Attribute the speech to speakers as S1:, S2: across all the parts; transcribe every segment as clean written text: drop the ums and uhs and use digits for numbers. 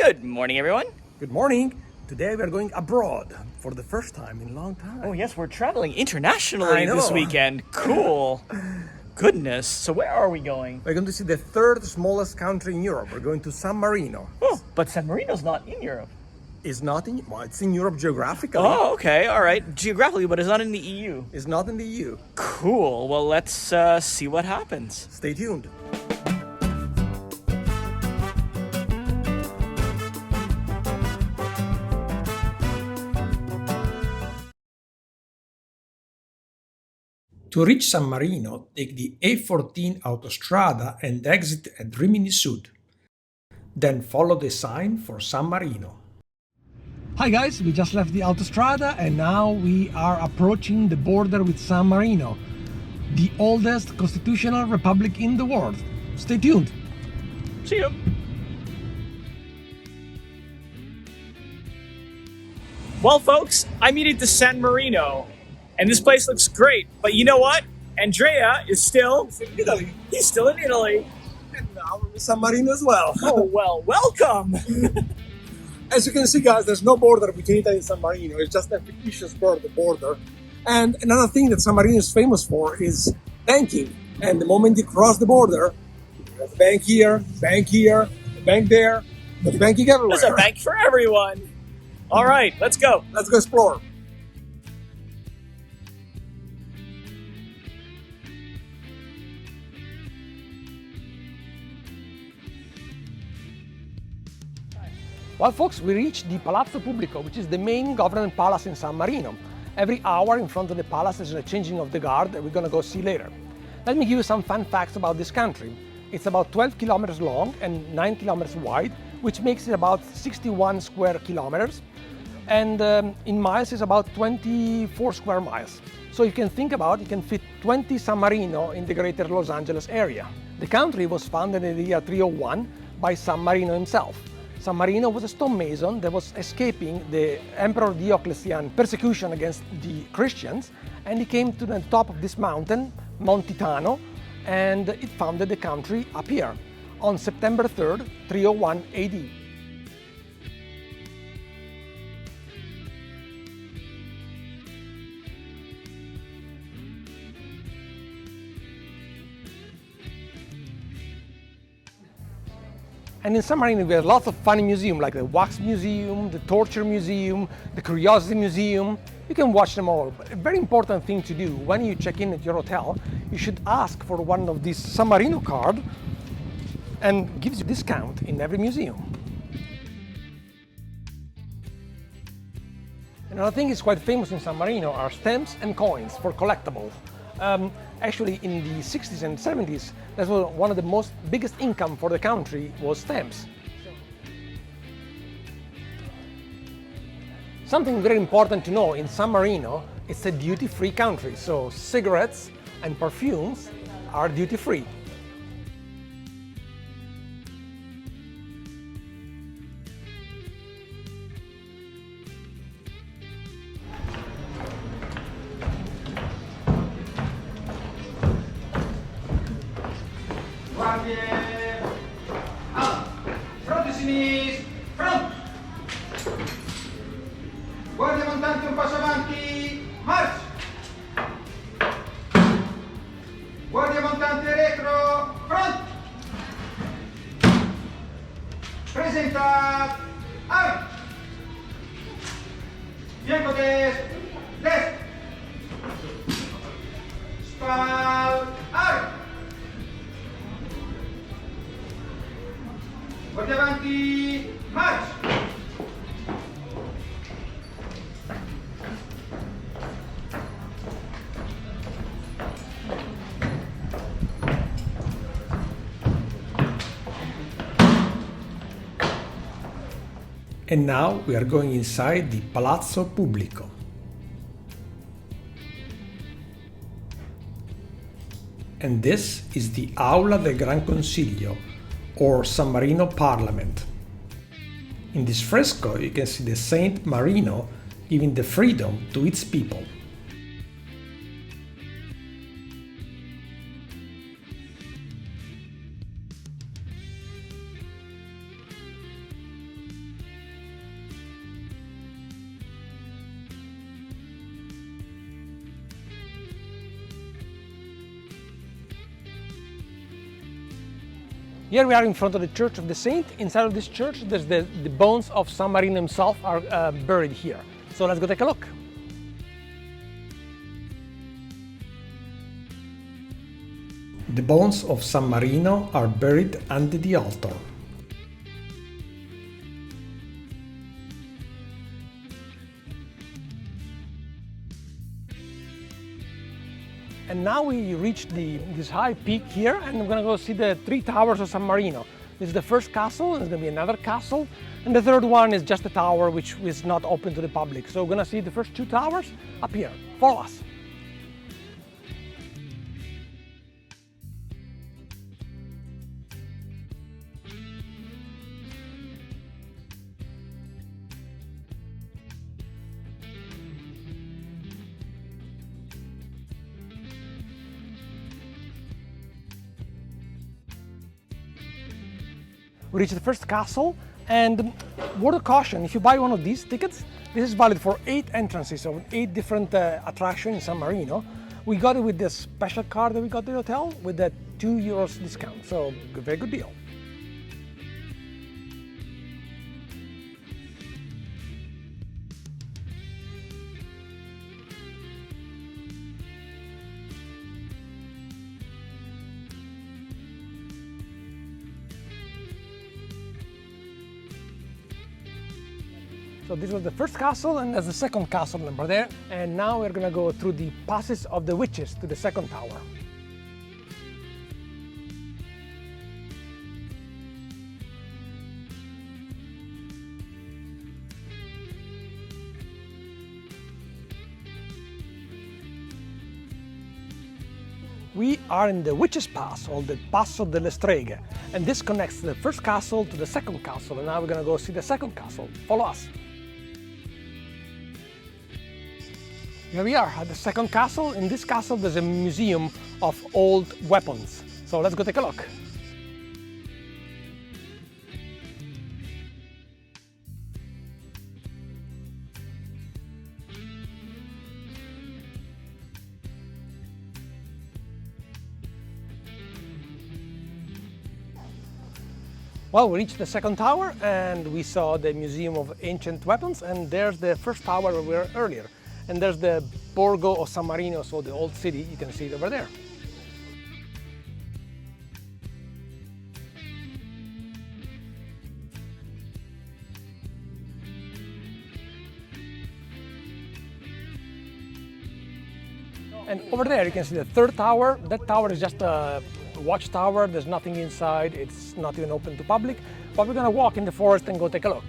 S1: Good morning, everyone.
S2: Good morning. Today we are going abroad for the first time in a long time.
S1: Oh, yes, we're traveling internationally
S2: I know.
S1: this weekend. Cool. Goodness. So where are we going?
S2: We're going to see the third smallest country in Europe. We're going to San Marino.
S1: Oh, but San Marino's not in Europe.
S2: It's not in, well, it's in Europe geographically.
S1: Oh, okay. All right. Geographically, but it's not in the EU.
S2: It's not in the EU.
S1: Cool. Well, let's see what happens.
S2: Stay tuned. To reach San Marino, take the A14 Autostrada and exit at Rimini Sud. Then follow the sign for San Marino. Hi guys, we just left the Autostrada and now we are approaching the border with San Marino, the oldest constitutional republic in the world. Stay tuned.
S1: See you. Well, folks, I made it to San Marino, and this place looks great. But you know what? Andrea is still
S2: In Italy.
S1: He's still in Italy.
S2: And now we're in San Marino as well.
S1: Oh, well, welcome.
S2: As you can see, guys, there's no border between Italy and San Marino. It's just a fictitious border. And another thing that San Marino is famous for is banking. And the moment you cross the border, there's a bank here, a bank there, there's banking everywhere.
S1: There's a bank for everyone. All right, let's go.
S2: Let's go explore. Well, folks, we reached the Palazzo Publico, which is the main government palace in San Marino. Every hour in front of the palace is a changing of the guard that we're going to go see later. Let me give you some fun facts about this country. It's about 12 kilometers long and 9 kilometers wide, which makes it about 61 square kilometers. And in miles is about 24 square miles. So you can think about, you can fit 20 San Marino in the greater Los Angeles area. The country was founded in the year 301 by San Marino himself. San Marino was a stonemason that was escaping the Emperor Diocletian persecution against the Christians, and he came to the top of this mountain, Mount Titano, and it founded the country up here on September 3rd, 301 AD. And in San Marino, we have lots of funny museums, like the Wax Museum, the Torture Museum, the Curiosity Museum. You can watch them all. But a very important thing to do when you check in at your hotel, you should ask for one of these San Marino card and gives you discount in every museum. Another thing is quite famous in San Marino are stamps and coins for collectibles. Actually, in the 60s and 70s, that was one of the biggest income for the country was stamps. Something very important to know in San Marino, it's a duty-free country, so cigarettes and perfumes are duty-free.
S3: Fronte sinistro, front! Guardia montante un passo avanti, marcia! Guardia montante retro, front! Presenta, arc! Fianco destro, destro! Spal, arc! Guardia avanti, marcia!
S2: And now we are going inside the Palazzo Publico. And this is the Aula del Gran Consiglio, or San Marino Parliament. In this fresco you can see the Saint Marino giving the freedom to its people. Here we are in front of the Church of the Saint. Inside of this church, there's the bones of San Marino himself are buried here. So let's go take a look. The bones of San Marino are buried under the altar. And now we reach this high peak here, and we're gonna go see the three towers of San Marino. This is the first castle, and there's gonna be another castle, and the third one is just a tower which is not open to the public. So we're gonna see the first two towers up here. Follow us. We reach the first castle, and word of caution, if you buy one of these tickets, this is valid for 8 entrances of 8 different attractions in San Marino. We got it with the special card that we got at the hotel with the €2 discount, so very good deal. So this was the first castle, and that's the second castle number there. And now we're gonna go through the passes of the witches to the second tower. We are in the Witches' Pass, or the Passo delle Streghe, and this connects the first castle to the second castle, and now we're gonna go see the second castle. Follow us. Here we are at the second castle. In this castle there's a museum of old weapons. So let's go take a look. Well, we reached the second tower and we saw the Museum of Ancient Weapons, and there's the first tower where we were earlier. And there's the Borgo of San Marino, so the old city, you can see it over there. And over there you can see the third tower. That tower is just a watchtower, there's nothing inside, it's not even open to public, but we're gonna walk in the forest and go take a look.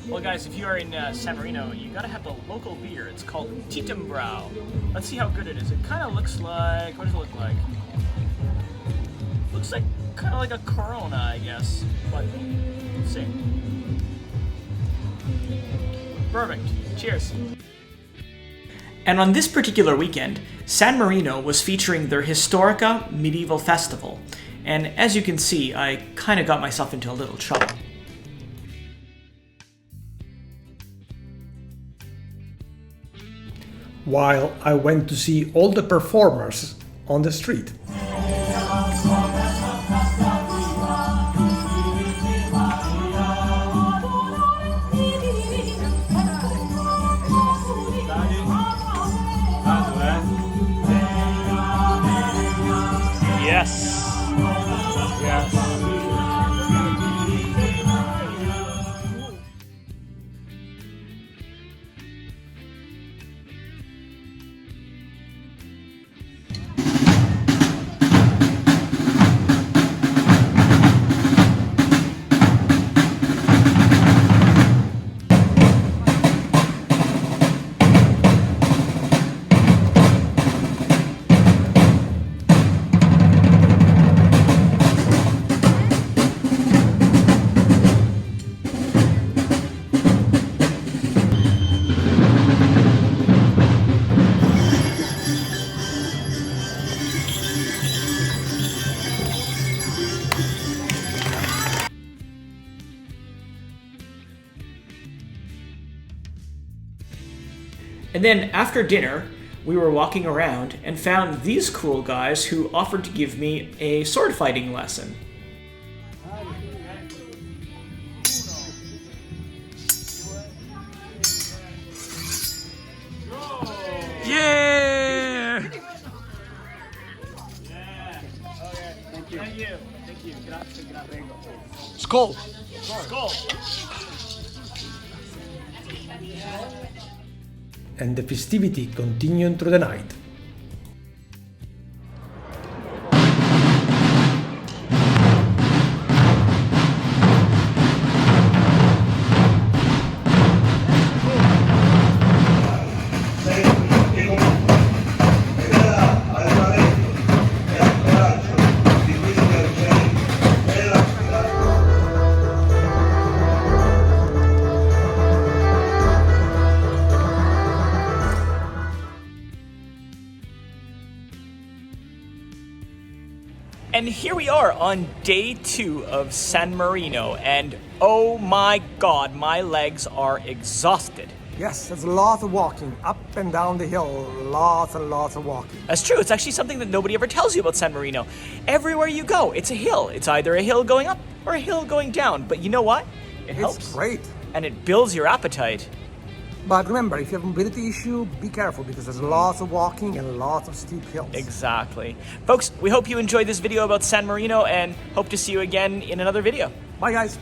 S1: Well guys, if you are in San Marino, you gotta have the local beer. It's called Titembrau. Let's see how good it is. It kind of looks like, what does it look like? Looks like kind of like a Corona, I guess, but let's see. Perfect. Cheers. And on this particular weekend, San Marino was featuring their Historica Medieval Festival. And as you can see, I kind of got myself into a little trouble.
S2: While I went to see all the performers on the street.
S1: Yes. Yes. And then after dinner, we were walking around and found these cool guys who offered to give me a sword fighting lesson. Yeah!
S4: Thank you. Grazie.
S2: Skål! And the festivity continued through the night.
S1: And here we are on day 2 of San Marino, and oh my god, my legs are exhausted.
S2: Yes, there's lots of walking, up and down the hill, lots and lots of walking.
S1: That's true, it's actually something that nobody ever tells you about San Marino. Everywhere you go, it's a hill. It's either a hill going up or a hill going down, but you know what? It helps.
S2: It's great.
S1: And it builds your appetite.
S2: But remember, if you have a mobility issue, be careful because there's lots of walking and lots of steep hills.
S1: Exactly. Folks, we hope you enjoyed this video about San Marino and hope to see you again in another video.
S2: Bye guys.